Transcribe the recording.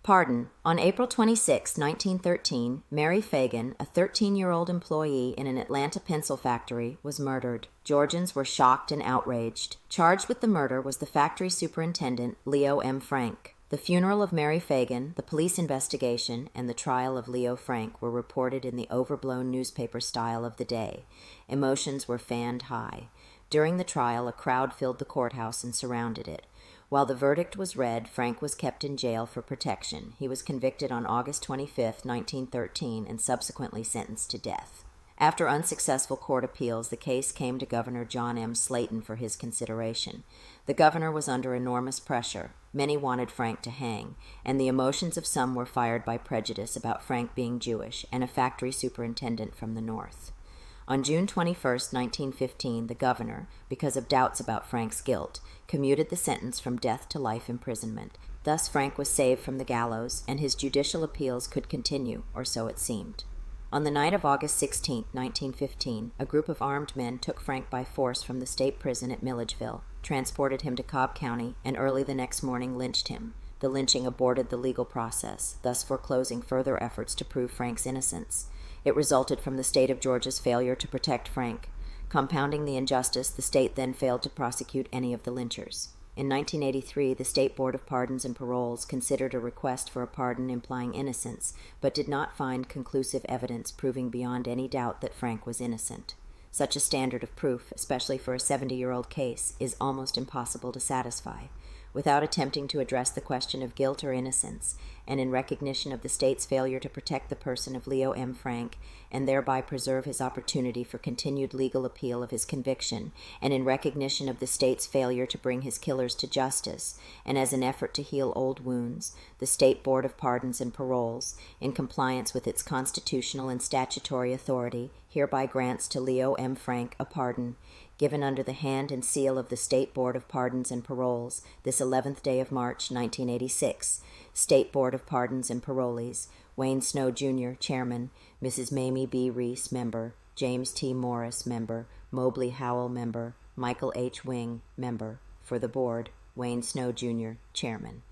Pardon. On April 26, 1913, Mary Phagan, a 13-year-old employee in an Atlanta pencil factory, was murdered. Georgians were shocked and outraged. Charged with the murder was the factory superintendent, Leo M. Frank. The funeral of Mary Phagan, the police investigation, and the trial of Leo Frank were reported in the overblown newspaper style of the day. Emotions were fanned high. During the trial, a crowd filled the courthouse and surrounded it. While the verdict was read, Frank was kept in jail for protection. He was convicted on August 25, 1913, and subsequently sentenced to death. After unsuccessful court appeals, the case came to Governor John M. Slayton for his consideration. The governor was under enormous pressure. Many wanted Frank to hang, and the emotions of some were fired by prejudice about Frank being Jewish and a factory superintendent from the North. On June 21, 1915, the governor, because of doubts about Frank's guilt, commuted the sentence from death to life imprisonment. Thus Frank was saved from the gallows, and his judicial appeals could continue, or so it seemed. On the night of August 16, 1915, a group of armed men took Frank by force from the state prison at Milledgeville, transported him to Cobb County, and early the next morning lynched him. The lynching aborted the legal process, thus foreclosing further efforts to prove Frank's innocence. It resulted from the state of Georgia's failure to protect Frank. Compounding the injustice, the state then failed to prosecute any of the lynchers. In 1983, the State Board of Pardons and Paroles considered a request for a pardon implying innocence, but did not find conclusive evidence proving beyond any doubt that Frank was innocent. Such a standard of proof, especially for a 70-year-old case, is almost impossible to satisfy. Without attempting to address the question of guilt or innocence, and in recognition of the state's failure to protect the person of Leo M. Frank, and thereby preserve his opportunity for continued legal appeal of his conviction, and in recognition of the state's failure to bring his killers to justice, and as an effort to heal old wounds, the State Board of Pardons and Paroles, in compliance with its constitutional and statutory authority, hereby grants to Leo M. Frank a pardon, given under the hand and seal of the State Board of Pardons and Paroles, this 11th day of March, 1986. State Board of Pardons and Parolees, Wayne Snow, Jr., Chairman, Mrs. Mamie B. Reese, Member, James T. Morris, Member, Mobley Howell, Member, Michael H. Wing, Member. For the Board, Wayne Snow, Jr., Chairman.